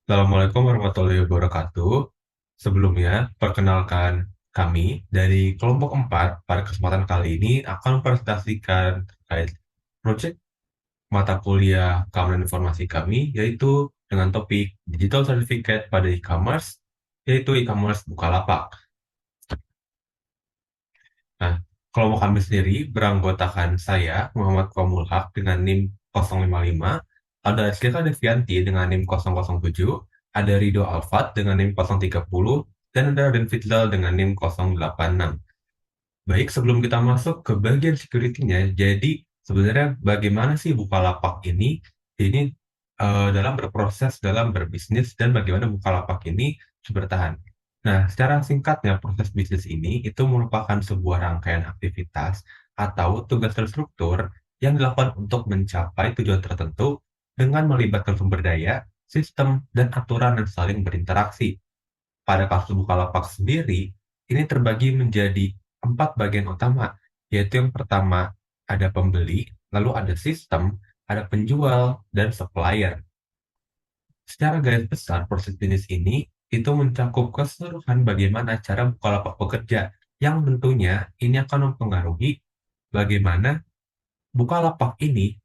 Assalamualaikum warahmatullahi wabarakatuh. Sebelumnya, perkenalkan kami dari kelompok 4 pada kesempatan kali ini akan mempresentasikan terkait proyek mata kuliah keamanan informasi kami, yaitu dengan topik Digital Certificate pada e-commerce, yaitu e-commerce Bukalapak. Nah, kelompok kami sendiri beranggotakan saya, Muhammad Komulhak dengan NIM 055, ada Rizkyka Devianti dengan NIM 007, ada Rido Alfat dengan NIM 030, dan ada Raden Fitlal dengan NIM 086. Baik, sebelum kita masuk ke bagian security-nya, jadi sebenarnya bagaimana sih Bukalapak ini dalam berproses, dalam berbisnis, dan bagaimana Bukalapak ini bisa bertahan. Nah, secara singkatnya, proses bisnis ini itu merupakan sebuah rangkaian aktivitas atau tugas terstruktur yang dilakukan untuk mencapai tujuan tertentu dengan melibatkan sumber daya, sistem, dan aturan yang saling berinteraksi. Pada kasus Bukalapak sendiri, ini terbagi menjadi 4 bagian utama, yaitu yang pertama ada pembeli, lalu ada sistem, ada penjual, dan supplier. Secara garis besar, proses bisnis ini itu mencakup keseluruhan bagaimana cara Bukalapak bekerja, yang tentunya ini akan mempengaruhi bagaimana Bukalapak ini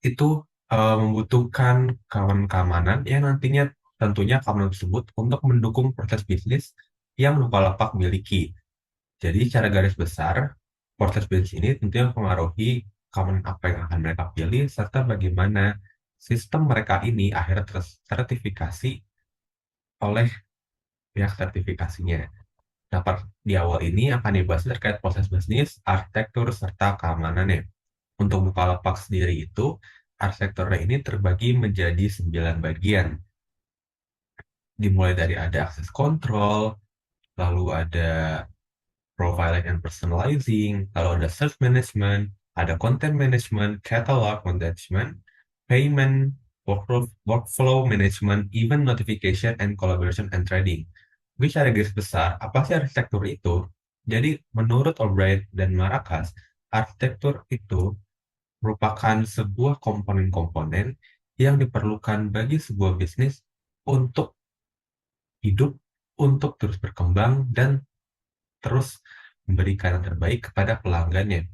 itu membutuhkan keamanan yang nantinya tentunya keamanan tersebut untuk mendukung proses bisnis yang Bukalapak miliki. Jadi secara garis besar, proses bisnis ini tentunya mempengaruhi keamanan apa yang akan mereka pilih, serta bagaimana sistem mereka ini akhirnya tersertifikasi oleh pihak sertifikasinya. Dapat di awal ini akan dibahas terkait proses bisnis, arsitektur, serta keamanannya. Untuk Bukalapak sendiri itu, arsitekturnya ini terbagi menjadi 9 bagian. Dimulai dari ada akses control, lalu ada profiling and personalizing, lalu ada search management, ada content management, catalog management, payment, workflow management, event notification, and collaboration and trading. Mungkin secara garis besar, apa sih arsitektur itu? Jadi, menurut Albright dan Maracas, arsitektur itu merupakan sebuah komponen-komponen yang diperlukan bagi sebuah bisnis untuk hidup, untuk terus berkembang, dan terus memberikan yang terbaik kepada pelanggannya.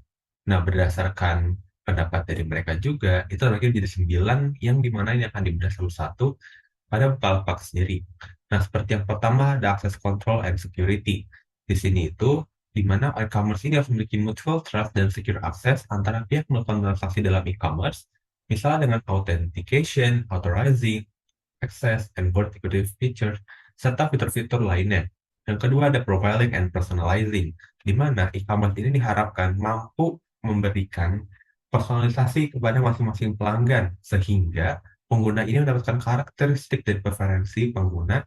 Nah, berdasarkan pendapat dari mereka juga, itu terbagi menjadi 9 yang dimana ini akan dibahas satu-satu pada Bukalapak sendiri. Nah, seperti yang pertama ada access control and security. Di sini itu di mana e-commerce ini harus memiliki mutual trust dan secure access antara pihak melakukan transaksi dalam e-commerce, misalnya dengan authentication, authorizing, access, and board security features, serta fitur-fitur lainnya. Yang kedua ada profiling and personalizing, di mana e-commerce ini diharapkan mampu memberikan personalisasi kepada masing-masing pelanggan, sehingga pengguna ini mendapatkan karakteristik dan preferensi pengguna,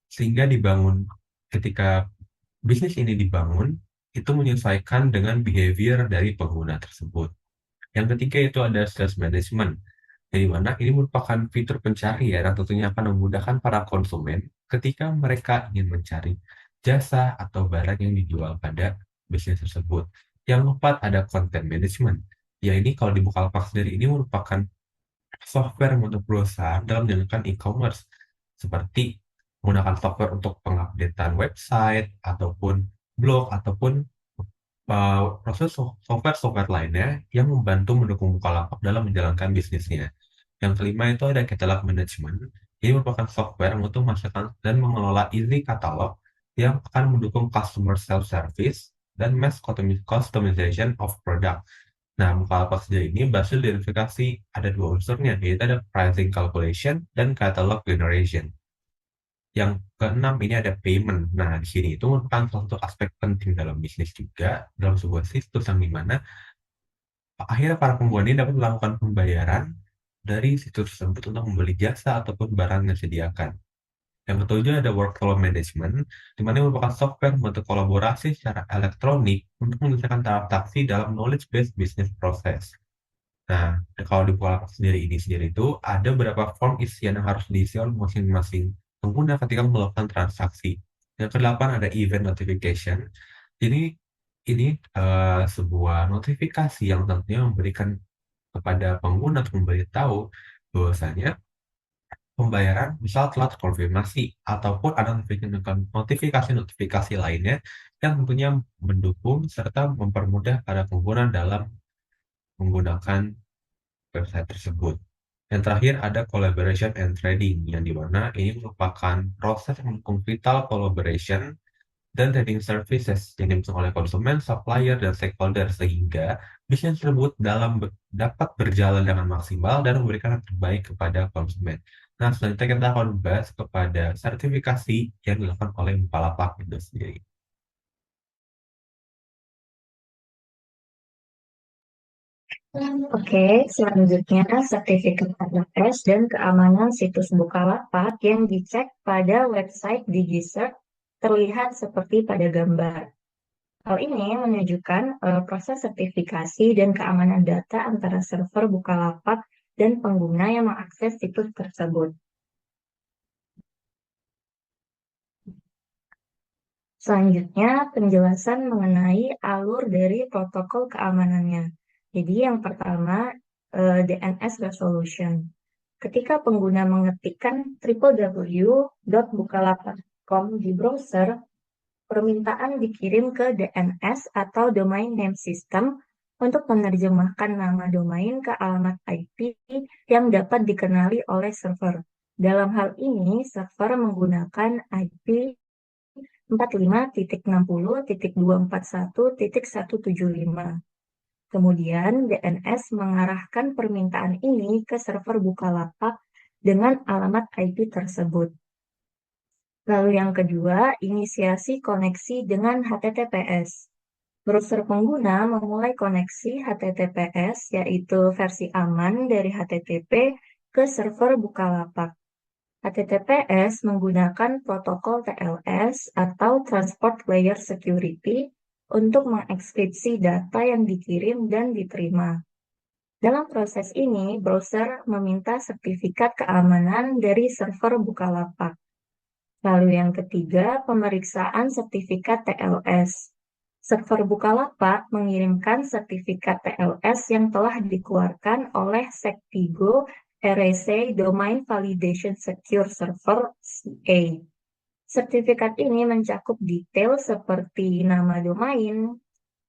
sehingga dibangun ketika bisnis ini dibangun, itu menyesuaikan dengan behavior dari pengguna tersebut. Yang ketiga itu ada sales management, di mana ini merupakan fitur pencarian yang tentunya akan memudahkan para konsumen ketika mereka ingin mencari jasa atau barang yang dijual pada bisnis tersebut. Yang keempat ada content management. Ya ini kalau di Bukalapak sendiri ini merupakan software untuk perusahaan dalam menjalankan e-commerce, seperti menggunakan software untuk pengupdatean website ataupun blog ataupun proses software-software lainnya yang membantu mendukung Bukalapak dalam menjalankan bisnisnya. Yang kelima itu ada catalog management. Ini merupakan software untuk menghasilkan dan mengelola easy katalog yang akan mendukung customer self-service dan mass customization of product. Nah, Bukalapak sendiri ini berhasil identifikasi ada dua unsurnya, yaitu ada pricing calculation dan catalog generation. Yang keenam ini ada payment. Nah, di sini itu merupakan salah satu aspek penting dalam bisnis juga, dalam sebuah situs yang dimana akhirnya para pengguna ini dapat melakukan pembayaran dari situs tersebut untuk membeli jasa ataupun barang yang disediakan. Yang ketujuh ada workflow management, di mana merupakan software untuk kolaborasi secara elektronik untuk menyelesaikan transaksi dalam knowledge-based business process. Nah, kalau di Bukalapak sendiri itu ada beberapa form isian yang harus diisi oleh masing-masing pengguna ketika melakukan transaksi. Yang kedelapan ada event notification. Ini sebuah notifikasi yang tentunya memberikan kepada pengguna untuk memberitahu bahwasanya pembayaran misal telah terkonfirmasi ataupun ada notifikasi-notifikasi lainnya yang tentunya mendukung serta mempermudah para pengguna dalam menggunakan website tersebut. Yang terakhir ada collaboration and trading, yang dimana ini merupakan proses mendukung vital collaboration dan trading services yang dibutuhkan oleh konsumen, supplier, dan stakeholder sehingga bisnis tersebut dapat berjalan dengan maksimal dan memberikan yang terbaik kepada konsumen. Nah, selanjutnya kita akan membahas kepada sertifikasi yang dilakukan oleh Bukalapak itu sendiri. Oke, selanjutnya sertifikat AWS dan keamanan situs Bukalapak yang dicek pada website DigiCert terlihat seperti pada gambar. Hal ini menunjukkan proses sertifikasi dan keamanan data antara server Bukalapak dan pengguna yang mengakses situs tersebut. Selanjutnya, penjelasan mengenai alur dari protokol keamanannya. Jadi yang pertama, DNS resolution. Ketika pengguna mengetikkan www.bukalapak.com di browser, permintaan dikirim ke DNS atau Domain Name System untuk menerjemahkan nama domain ke alamat IP yang dapat dikenali oleh server. Dalam hal ini, server menggunakan IP 45.60.241.175. Kemudian DNS mengarahkan permintaan ini ke server Bukalapak dengan alamat IP tersebut. Lalu yang kedua, inisiasi koneksi dengan HTTPS. Browser pengguna memulai koneksi HTTPS, yaitu versi aman dari HTTP, ke server Bukalapak. HTTPS menggunakan protokol TLS atau Transport Layer Security untuk mengekskripsi data yang dikirim dan diterima. Dalam proses ini, browser meminta sertifikat keamanan dari server Bukalapak. Lalu yang ketiga, pemeriksaan sertifikat TLS. Server Bukalapak mengirimkan sertifikat TLS yang telah dikeluarkan oleh Sektigo REC Domain Validation Secure Server CA. Sertifikat ini mencakup detail seperti nama domain,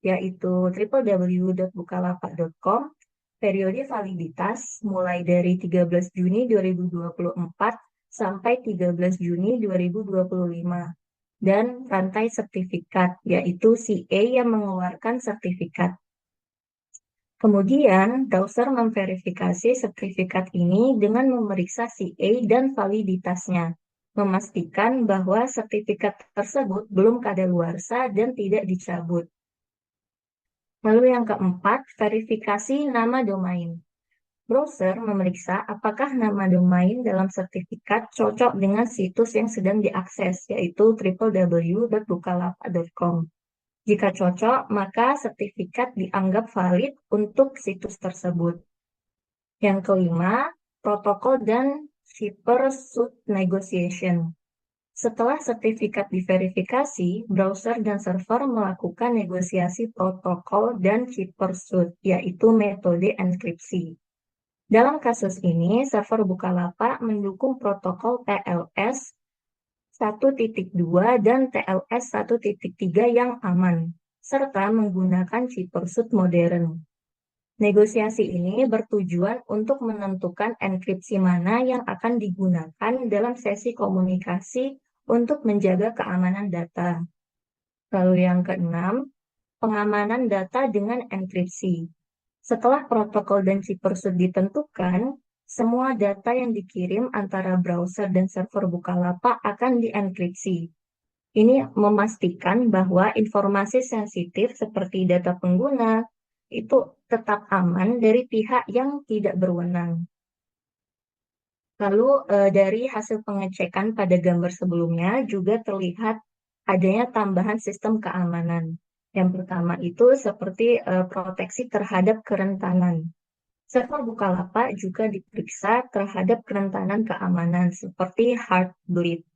yaitu www.bukalapak.com, periode validitas mulai dari 13 Juni 2024 sampai 13 Juni 2025, dan rantai sertifikat, yaitu CA yang mengeluarkan sertifikat. Kemudian, browser memverifikasi sertifikat ini dengan memeriksa CA dan validitasnya, memastikan bahwa sertifikat tersebut belum kadaluarsa dan tidak dicabut. Lalu yang keempat, verifikasi nama domain. Browser memeriksa apakah nama domain dalam sertifikat cocok dengan situs yang sedang diakses, yaitu www.bukalapak.com. Jika cocok, maka sertifikat dianggap valid untuk situs tersebut. Yang kelima, protokol dan shipper suit negotiation. Setelah sertifikat diverifikasi, browser dan server melakukan negosiasi protokol dan shipper suit, yaitu metode enkripsi. Dalam kasus ini, server Bukalapak mendukung protokol TLS 1.2 dan TLS 1.3 yang aman, serta menggunakan chip pursuit modern. Negosiasi ini bertujuan untuk menentukan enkripsi mana yang akan digunakan dalam sesi komunikasi untuk menjaga keamanan data. Lalu yang keenam, pengamanan data dengan enkripsi. Setelah protokol dan chip pursuit ditentukan, semua data yang dikirim antara browser dan server Bukalapak akan dienkripsi. Ini memastikan bahwa informasi sensitif seperti data pengguna itu tetap aman dari pihak yang tidak berwenang. Lalu dari hasil pengecekan pada gambar sebelumnya juga terlihat adanya tambahan sistem keamanan. Yang pertama itu seperti proteksi terhadap kerentanan. Server Bukalapak juga diperiksa terhadap kerentanan keamanan seperti Heartbleed.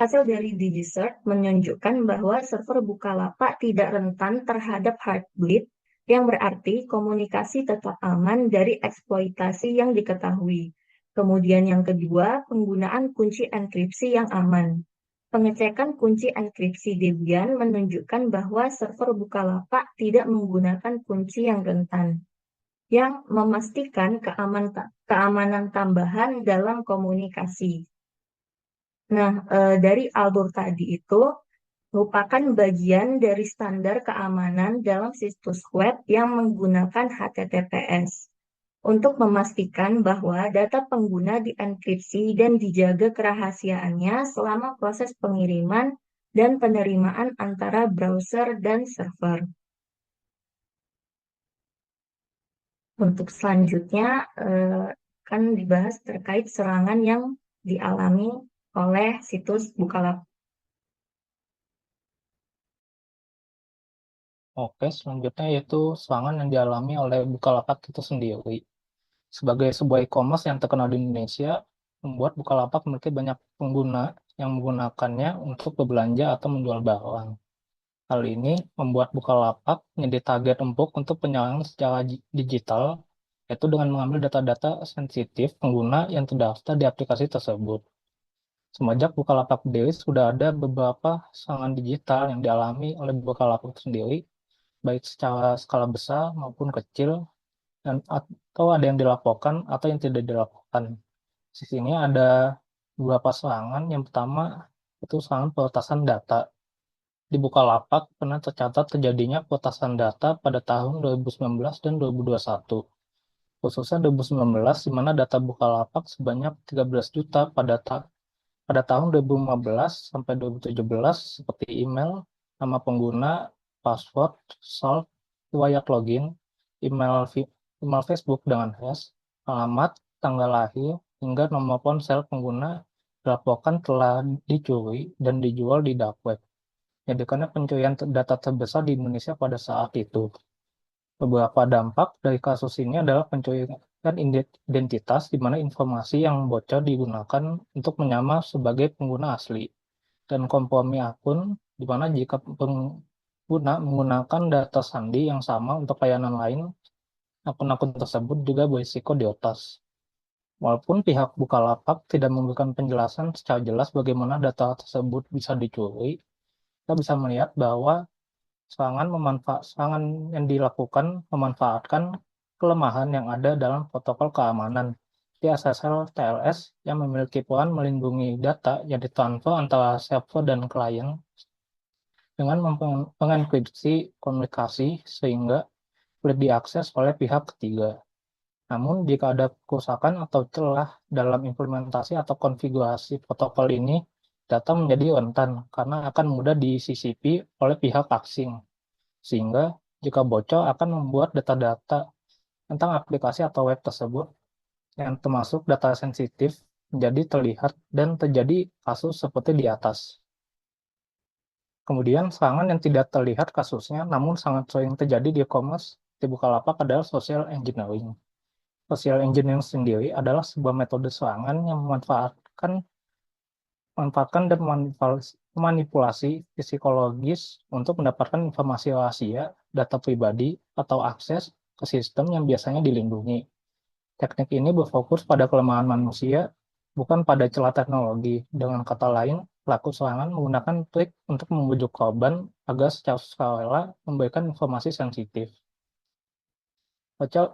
Hasil dari DigiCert menunjukkan bahwa server Bukalapak tidak rentan terhadap Heartbleed, yang berarti komunikasi tetap aman dari eksploitasi yang diketahui. Kemudian yang kedua, penggunaan kunci enkripsi yang aman. Pengecekan kunci enkripsi Debian menunjukkan bahwa server Bukalapak tidak menggunakan kunci yang rentan, yang memastikan keamanan tambahan dalam komunikasi. Nah, dari Albor tadi itu merupakan bagian dari standar keamanan dalam situs web yang menggunakan HTTPS untuk memastikan bahwa data pengguna dienkripsi dan dijaga kerahasiaannya selama proses pengiriman dan penerimaan antara browser dan server. Untuk selanjutnya kan dibahas terkait serangan yang dialami oleh situs Bukalapak. Oke, selanjutnya yaitu serangan yang dialami oleh Bukalapak itu sendiri. Sebagai sebuah e-commerce yang terkenal di Indonesia, membuat Bukalapak memiliki banyak pengguna yang menggunakannya untuk berbelanja atau menjual barang. Hal ini membuat Bukalapak menjadi target empuk untuk penyerangan secara digital, yaitu dengan mengambil data-data sensitif pengguna yang terdaftar di aplikasi tersebut. Semenjak Bukalapak berdiri, sudah ada beberapa serangan digital yang dialami oleh Bukalapak sendiri, baik secara skala besar maupun kecil, dan atau ada yang dilaporkan atau yang tidak dilaporkan. Di sini ada beberapa serangan. Yang pertama itu serangan peretasan data. Di Bukalapak pernah tercatat terjadinya peretasan data pada tahun 2019 dan 2021. Khususnya 2019, di mana data Bukalapak sebanyak 13 juta pada tahun 2015 sampai 2017, seperti email, nama pengguna, password, salt, riwayat login, email, email Facebook dengan hash, alamat, tanggal lahir, hingga nomor ponsel pengguna dilaporkan telah dicuri dan dijual di dark web. Jadi karena pencurian data terbesar di Indonesia pada saat itu. Beberapa dampak dari kasus ini adalah pencurian identitas, di mana informasi yang bocor digunakan untuk menyamar sebagai pengguna asli, dan kompromi akun, di mana jika pengguna menggunakan data sandi yang sama untuk layanan lain, akun-akun tersebut juga berisiko diretas. Walaupun pihak Bukalapak tidak memberikan penjelasan secara jelas bagaimana data tersebut bisa dicuri, kita bisa melihat bahwa serangan yang dilakukan memanfaatkan kelemahan yang ada dalam protokol keamanan di SSL TLS yang memiliki peran melindungi data yang ditransfer antara server dan klien dengan mengenkripsi komunikasi sehingga sulit diakses oleh pihak ketiga. Namun, jika ada kerusakan atau celah dalam implementasi atau konfigurasi protokol ini, data menjadi rentan karena akan mudah disisipi oleh pihak asing, sehingga jika bocor akan membuat data-data tentang aplikasi atau web tersebut yang termasuk data sensitif menjadi terlihat dan terjadi kasus seperti di atas. Kemudian serangan yang tidak terlihat kasusnya namun sangat sering terjadi di e-commerce di Bukalapak adalah social engineering. Social engineering sendiri adalah sebuah metode serangan yang memanfaatkan dan memanipulasi psikologis untuk mendapatkan informasi rahasia, data pribadi, atau akses ke sistem yang biasanya dilindungi. Teknik ini berfokus pada kelemahan manusia, bukan pada celah teknologi. Dengan kata lain, pelaku serangan menggunakan trik untuk membujuk korban agar secara sukarela memberikan informasi sensitif.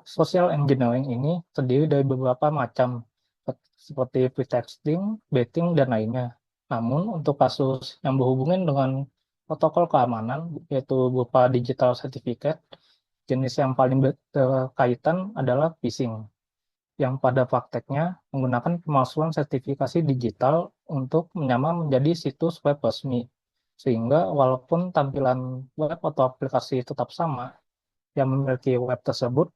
Social engineering ini terdiri dari beberapa macam, seperti pretexting, baiting, dan lainnya. Namun, untuk kasus yang berhubungan dengan protokol keamanan, yaitu berupa digital certificate, jenis yang paling berkaitan adalah phishing, yang pada prakteknya menggunakan pemalsuan sertifikasi digital untuk menyamar menjadi situs web resmi. Sehingga walaupun tampilan web atau aplikasi tetap sama, yang memiliki web tersebut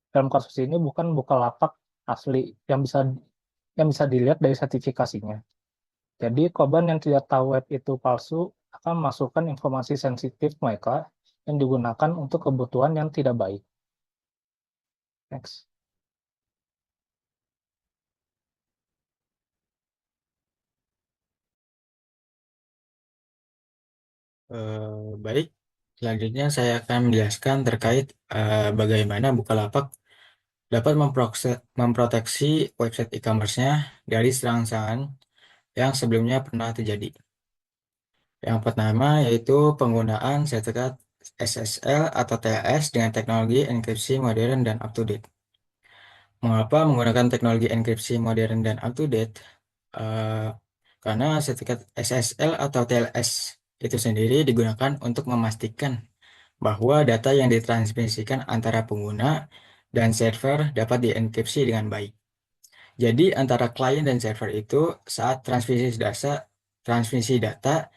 dalam kasus ini bukan Bukalapak asli yang bisa dilihat dari sertifikasinya. Jadi korban yang tidak tahu web itu palsu akan memasukkan informasi sensitif mereka yang digunakan untuk kebutuhan yang tidak baik. Next. Baik, selanjutnya saya akan menjelaskan terkait bagaimana Bukalapak dapat memproteksi website e-commerce-nya dari serangan-serangan yang sebelumnya pernah terjadi. Yang pertama yaitu penggunaan sertifikat SSL atau TLS dengan teknologi enkripsi modern dan up-to-date. Mengapa menggunakan teknologi enkripsi modern dan up-to-date? Eh, karena sertifikat SSL atau TLS itu sendiri digunakan untuk memastikan bahwa data yang ditransmisikan antara pengguna dan server dapat dienkripsi dengan baik. Jadi antara klien dan server itu saat transmisi data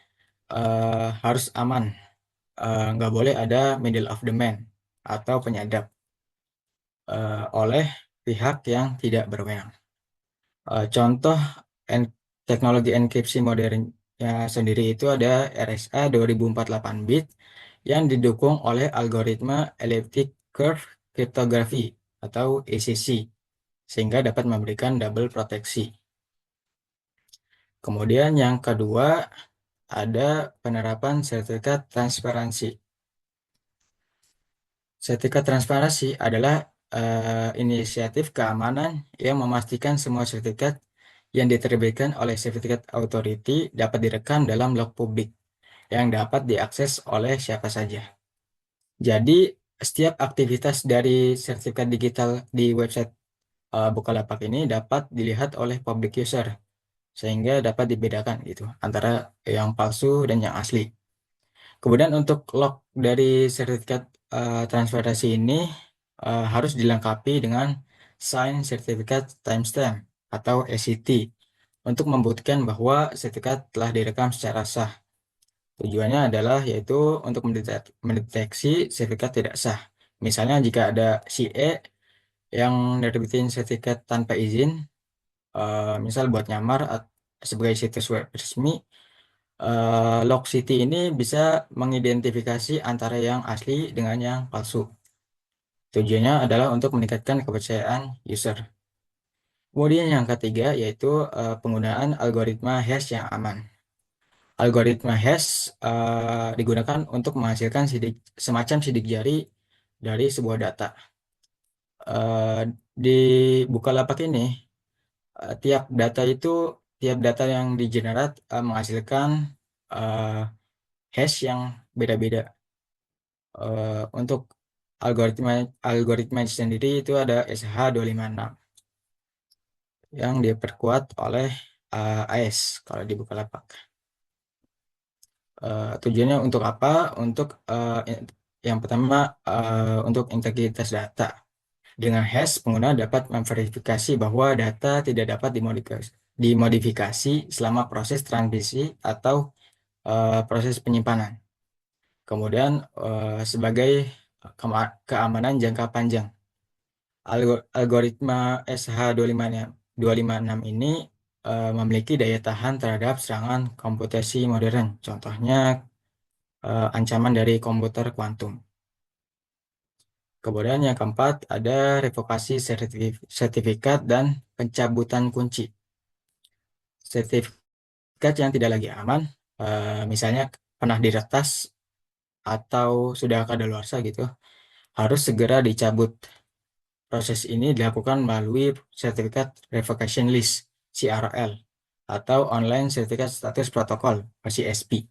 harus aman. Nggak boleh ada middle of the man atau penyadap oleh pihak yang tidak berwenang. Contoh en- teknologi enkripsi modernnya sendiri itu ada RSA 2048 bit yang didukung oleh algoritma elliptic curve cryptography atau ECC sehingga dapat memberikan double proteksi. Kemudian yang kedua ada penerapan sertifikat transparansi. Sertifikat transparansi adalah inisiatif keamanan yang memastikan semua sertifikat yang diterbitkan oleh Certificate Authority dapat direkam dalam log publik yang dapat diakses oleh siapa saja. Jadi, setiap aktivitas dari sertifikat digital di website Bukalapak ini dapat dilihat oleh public user, sehingga dapat dibedakan gitu antara yang palsu dan yang asli. Kemudian untuk log dari sertifikat transparansi ini harus dilengkapi dengan Sign Certificate Timestamp atau SCT untuk membuktikan bahwa sertifikat telah direkam secara sah. Tujuannya adalah yaitu untuk mendeteksi sertifikat tidak sah. Misalnya jika ada si E yang nerbitin sertifikat tanpa izin, misal buat nyamar sebagai situs web resmi, Log City ini bisa mengidentifikasi antara yang asli dengan yang palsu. Tujuannya adalah untuk meningkatkan kepercayaan user. Kemudian yang ketiga yaitu penggunaan algoritma hash yang aman. Algoritma hash digunakan untuk menghasilkan semacam sidik jari dari sebuah data. Di Bukalapak ini, tiap data yang digenerate menghasilkan uh, hash yang beda-beda. Untuk algoritma algoritma sendiri itu ada SH256 yang diperkuat oleh AES kalau di Bukalapak. Tujuannya untuk apa? Untuk yang pertama untuk integritas data. Dengan hash, pengguna dapat memverifikasi bahwa data tidak dapat dimodifikasi selama proses transmisi atau proses penyimpanan. Kemudian sebagai keamanan jangka panjang, algoritma SH256 ini memiliki daya tahan terhadap serangan komputasi modern. Contohnya ancaman dari komputer kuantum. Kemudian yang keempat ada revokasi sertifikat dan pencabutan kunci. Sertifikat yang tidak lagi aman, misalnya pernah diretas atau sudah kadaluarsa gitu, harus segera dicabut. Proses ini dilakukan melalui Certificate Revocation List (CRL) atau Online Certificate Status Protocol (CSP)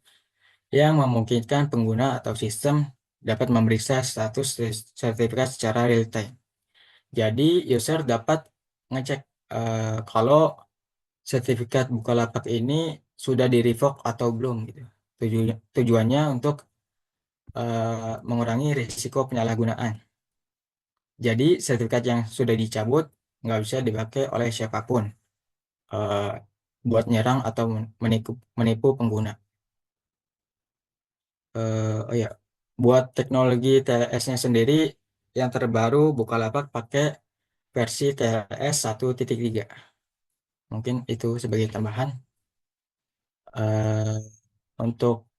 yang memungkinkan pengguna atau sistem dapat memeriksa status sertifikat secara real time. Jadi user dapat ngecek kalau sertifikat Bukalapak ini sudah di revoke atau belum gitu. Tujuannya untuk mengurangi risiko penyalahgunaan. Jadi sertifikat yang sudah dicabut nggak bisa dipakai oleh siapapun eh, buat nyerang atau menipu pengguna. Oh ya, buat teknologi TLS-nya sendiri yang terbaru Bukalapak pakai versi TLS 1.3. Mungkin itu sebagai tambahan. Eh, untuk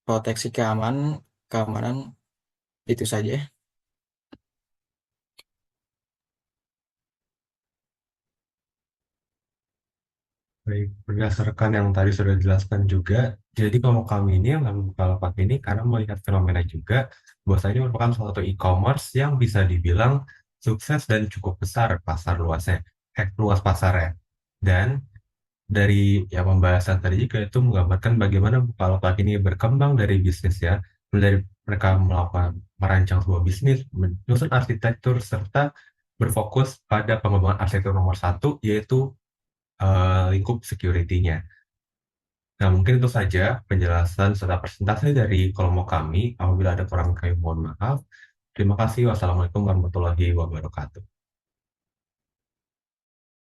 proteksi keamanan itu saja. Baik, berdasarkan yang tadi sudah dijelaskan juga, jadi kalau kami ini yang kami Bukalapak ini karena melihat fenomena juga, bahwasanya merupakan salah satu e-commerce yang bisa dibilang sukses dan cukup besar luas pasarnya. Dan dari ya pembahasan tadi juga itu menggambarkan bagaimana Bukalapak ini berkembang dari bisnis ya, dari mereka merancang sebuah bisnis, menyusun arsitektur serta berfokus pada pengembangan arsitektur nomor satu yaitu lingkup security-nya. Nah, mungkin itu saja penjelasan serta presentasi dari kelompok kami. Apabila ada kurang kami mohon maaf. Terima kasih. Wassalamualaikum warahmatullahi wabarakatuh.